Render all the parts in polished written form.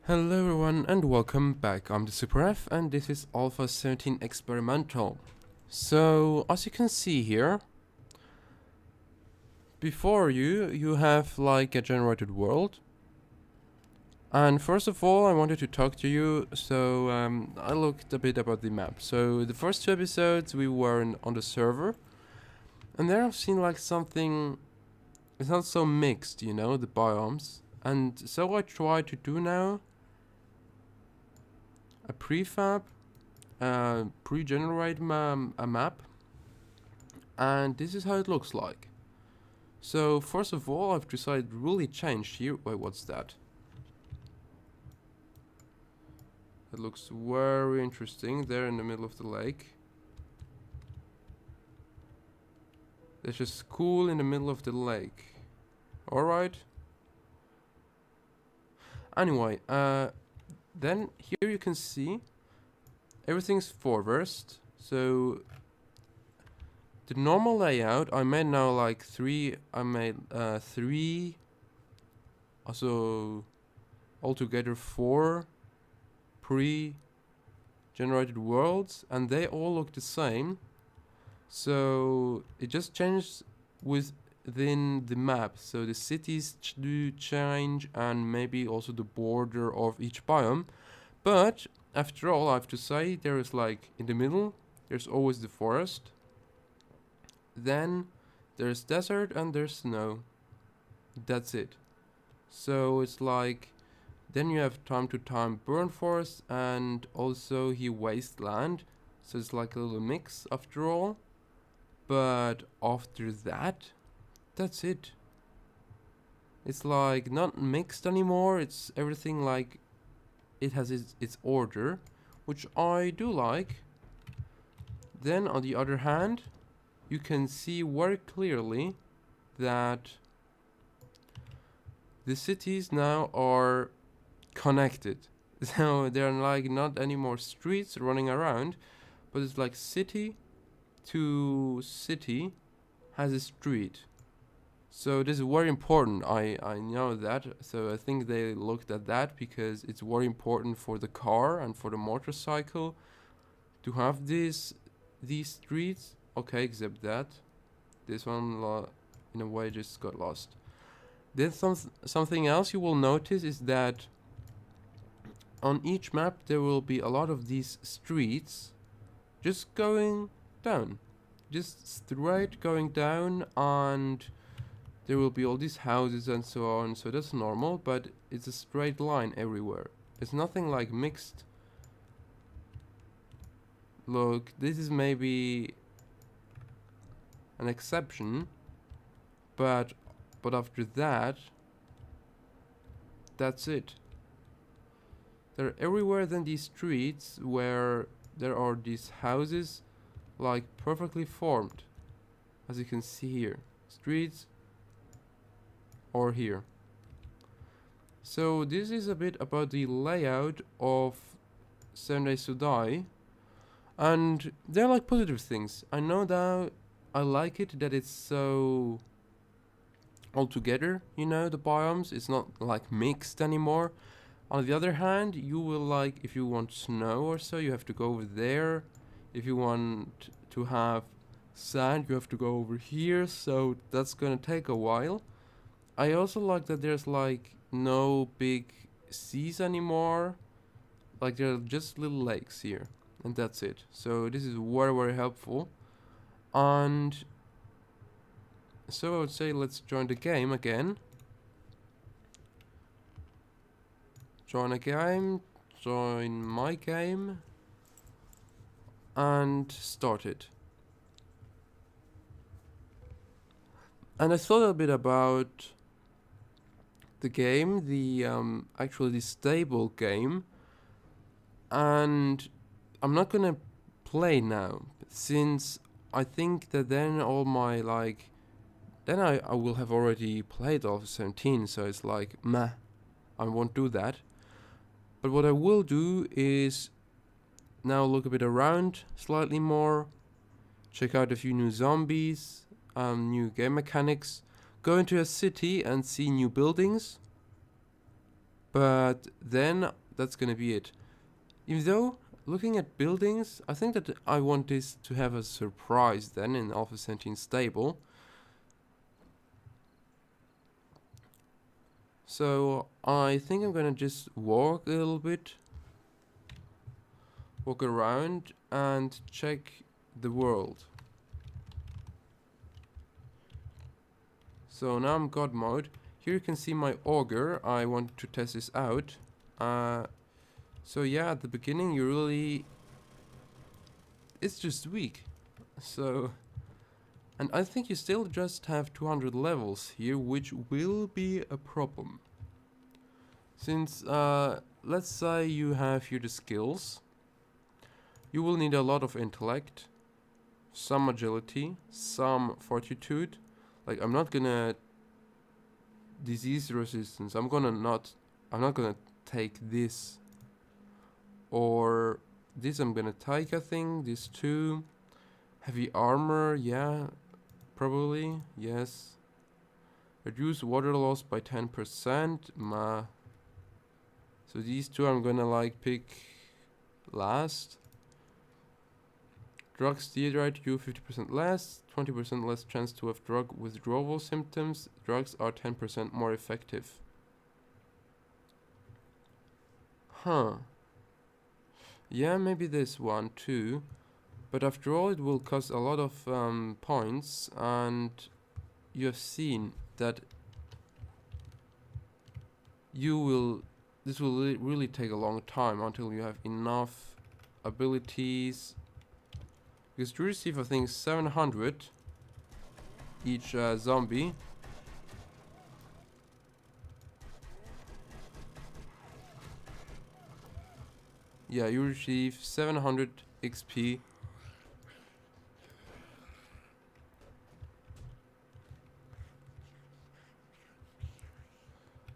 Hello everyone and welcome back. I'm the Super F and this is A17e Experimental. So, as you can see here, before you have like a generated world. And first of all, I wanted to talk to you, so I looked a bit about the map. So the first two episodes we were on the server, and there I've seen like something, it's not so mixed, you know, the biomes. And so I try to do now a prefab, pre-generate a map, and this is how it looks like. So first of all, I've decided really change here. Wait, what's that? It looks very interesting there in the middle of the lake. There's just school in the middle of the lake. Alright. Anyway, then here you can see everything's forest. So the normal layout I made now like three, also altogether 4 pre-generated worlds, and they all look the same. So it just changed within the map. So the cities do change, and maybe also the border of each biome. But after all, I have to say, there is like in the middle, there's always the forest. Then there's desert and there's snow. That's it. So it's like, then you have time to time burn forest and also here wasteland. So it's like a little mix after all. But after that, that's it. It's like not mixed anymore. It's everything like it has its order, which I do like. Then on the other hand, you can see very clearly that the cities now are connected. So they're like not anymore streets running around, but it's like city to city has a street. So this is very important. I know that. So I think they looked at that because it's very important for the car and for the motorcycle to have these streets. Okay, except that this one in a way just got lost. Then something else you will notice is that on each map there will be a lot of these streets just going down, just straight going down, and there will be all these houses and so on. So that's normal, but it's a straight line everywhere. It's nothing like mixed. Look, this is maybe an exception, but after that, that's it. They're everywhere than these streets where there are these houses like perfectly formed, as you can see here. Streets or here. So this is a bit about the layout of 7 Days to Die, and they're like positive things. I know that I like it that it's so all together, you know, the biomes. It's not like mixed anymore. On the other hand, you will like, if you want snow or so, you have to go over there. If you want to have sand, you have to go over here. So that's gonna take a while. I also like that there's like no big seas anymore. Like there are just little lakes here, and that's it. So this is very helpful. And so I would say let's join the game again. Join a game, join my game, and start it. And I thought a bit about the game, the actually the stable game, and I'm not gonna play now, since I think that then all my like, then I will have already played all of 17, so it's like meh, I won't do that. But what I will do is now look a bit around slightly more, check out a few new zombies, new game mechanics, go into a city and see new buildings. But then that's gonna be it. Even though, looking at buildings, I think that I want this to have a surprise then in Alpha Centauri Stable. So I think I'm gonna just walk a little bit, walk around and check the world. So now I'm God mode. Here you can see my auger. I want to test this out. So yeah, at the beginning you really... it's just weak. So... and I think you still just have 200 levels here, which will be a problem. Since, let's say you have here the skills. You will need a lot of intellect, some agility, some fortitude. Like, I'm not gonna... disease resistance, I'm not gonna take this. Or this I'm gonna take, I think. This too. Heavy armor, yeah. Probably, yes. Reduce water loss by 10%. So these two I'm gonna like pick last. Drug steroid, you 50% less, 20% less chance to have drug withdrawal symptoms. Drugs are 10% more effective. Huh. Yeah, maybe this one too. But after all, it will cost a lot of points, and you have seen that this will really take a long time until you have enough abilities. Because to receive, I think, 700 each zombie. Yeah, you receive 700 XP.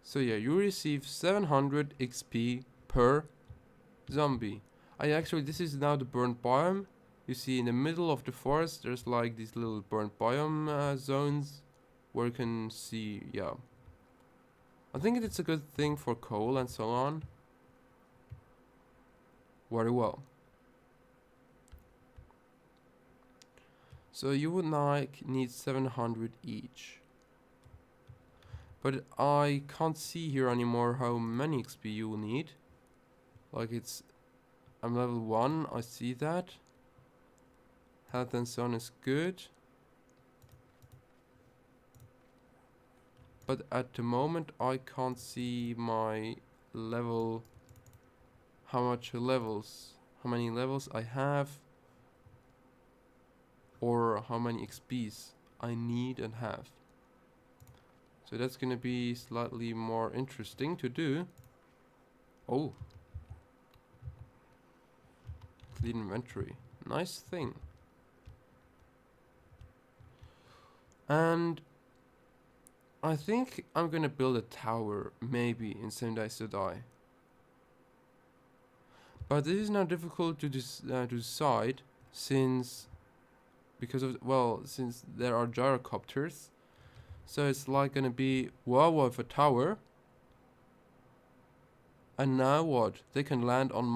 So yeah, you receive 700 XP per zombie. This is now the burnt biome. You see in the middle of the forest, there's like these little burnt biome zones where you can see, yeah. I think it's a good thing for coal and so on. Very well. So you would like need 700 each. But I can't see here anymore how many XP you will need. Like I'm level 1, I see that. Health and so on is good. But at the moment I can't see my level, how many levels I have, or how many XPs I need and have. So that's gonna be slightly more interesting to do. Oh. Clean inventory. Nice thing. And I think I'm gonna build a tower, maybe, in Sendai Sudai. But this is now difficult to decide, since there are gyrocopters. So it's like gonna be, wow, with a tower. And now what? They can land on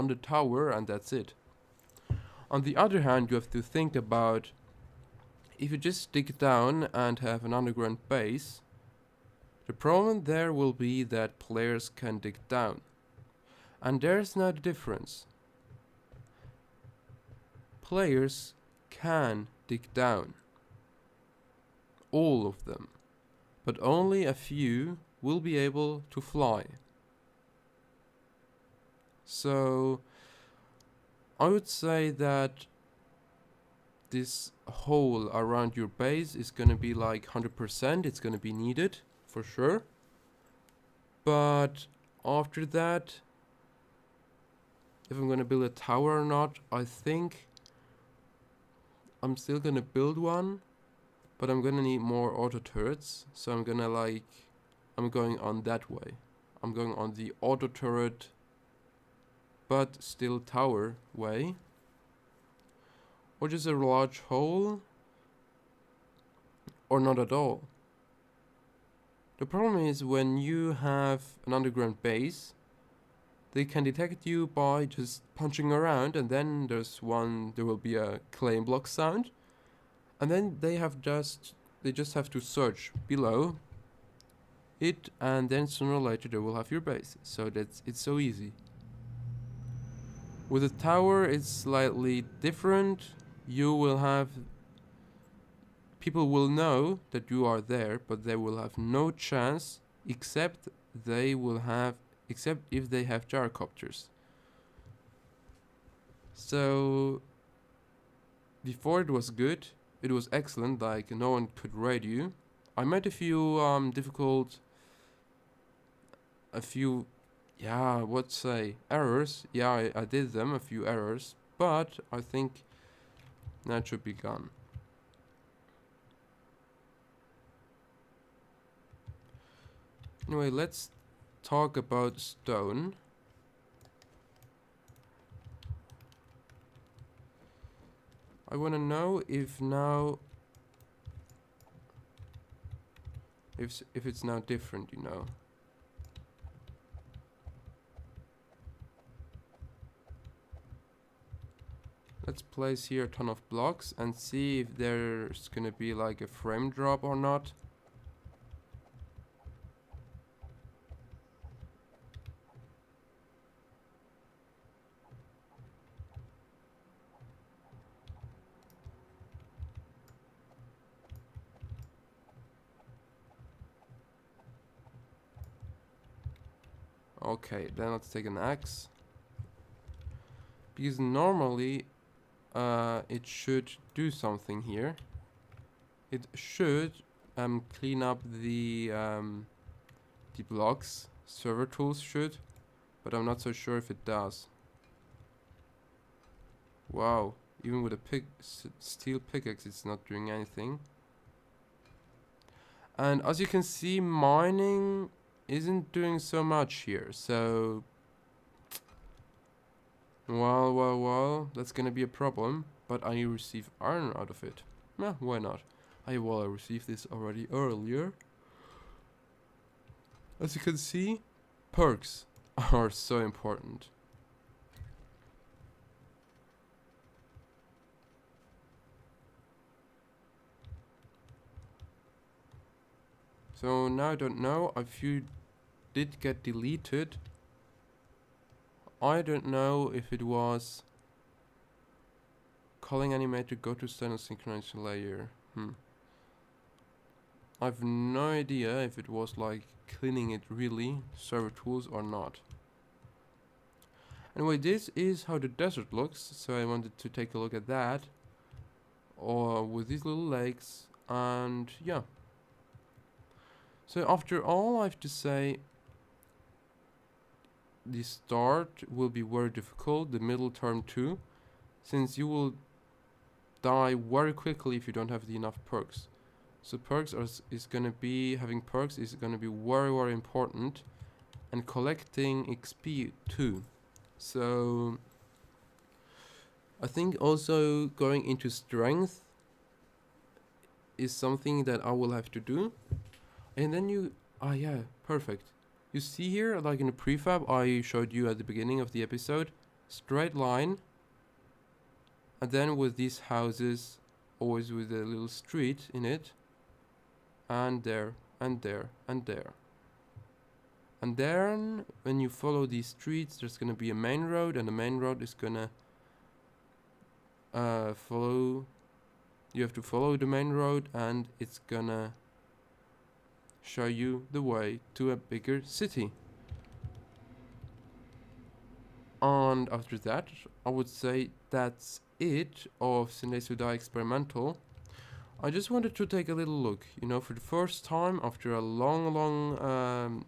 the tower and that's it. On the other hand, you have to think about, if you just dig down and have an underground base, the problem there will be that players can dig down. And there's now the difference. Players can dig down. All of them. But only a few will be able to fly. So I would say that this hole around your base is gonna be like 100%, it's gonna be needed, for sure. But after that, if I'm gonna build a tower or not, I think I'm still gonna build one, but I'm gonna need more auto turrets, so I'm going on that way. I'm going on the auto turret, but still tower way. Or just a large hole, or not at all. The problem is when you have an underground base, they can detect you by just punching around, and then there will be a claim block sound, and then they just have to search below it, and then sooner or later they will have your base. So it's so easy. With a tower, it's slightly different. You will have people will know that you are there, but they will have no chance except if they have gyrocopters. So before it was good, it was excellent, like no one could raid you. I made a few errors. Yeah, I did them, a few errors, but I think that should be gone. Anyway, let's talk about stone. I want to know if it's now different, you know. Let's place here a ton of blocks and see if there's gonna be like a frame drop or not. Okay, then let's take an axe. Because normally it should do something here. It should clean up the blocks. Server tools should, but I'm not so sure if it does. Wow, even with a steel pickaxe it's not doing anything. And as you can see, mining isn't doing so much here, so well, that's gonna be a problem. But I receive iron out of it. Yeah, why not? I received this already earlier. As you can see, perks are so important. So now I don't know if you did get deleted. I don't know if it was calling animator go to stone synchronization layer. I've no idea if it was like cleaning it really, server tools or not. Anyway, this is how the desert looks, so I wanted to take a look at that. Or with these little lakes, and yeah. So after all, I have to say the start will be very difficult, the middle term too, since you will die very quickly if you don't have enough perks. So having perks is gonna be very important, and collecting XP too. So I think also going into strength is something that I will have to do. And then yeah, perfect. You see here, like in the prefab I showed you at the beginning of the episode, straight line, and then with these houses, always with a little street in it, and there, and there, and there. And then, when you follow these streets, there's gonna be a main road, and the main road is gonna you have to follow the main road, and it's gonna show you the way to a bigger city. And after that, I would say that's it of Sendesuda Experimental. I just wanted to take a little look, you know, for the first time after a long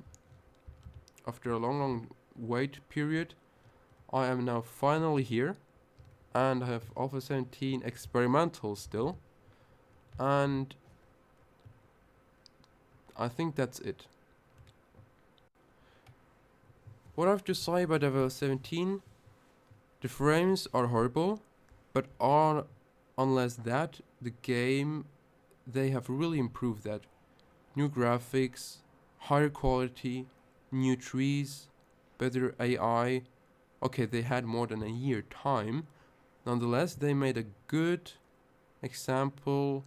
wait period. I am now finally here, and I have A17e Experimental still, and I think that's it. What I have to say about level 17, the frames are horrible, but unless the game, they have really improved that. New graphics, higher quality, new trees, better AI. Okay, they had more than a year time. Nonetheless, they made a good example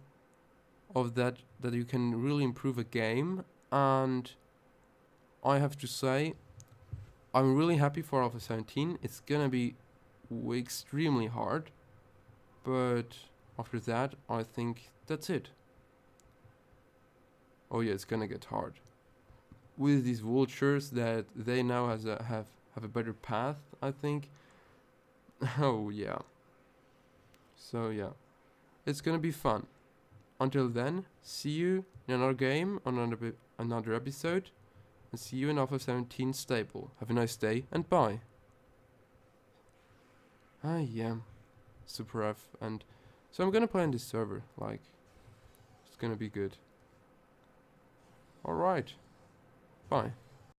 of that you can really improve a game, and I have to say I'm really happy for Alpha 17. It's gonna be extremely hard, but after that I think that's it. Oh yeah, it's gonna get hard with these vultures that they now have a better path, I think. Oh yeah. So yeah, it's gonna be fun. Until then, see you in another game on another episode, and see you in Alpha 17 stable. Have a nice day and bye. Ah yeah, super F, and so I'm gonna play on this server. Like, it's gonna be good. All right, bye.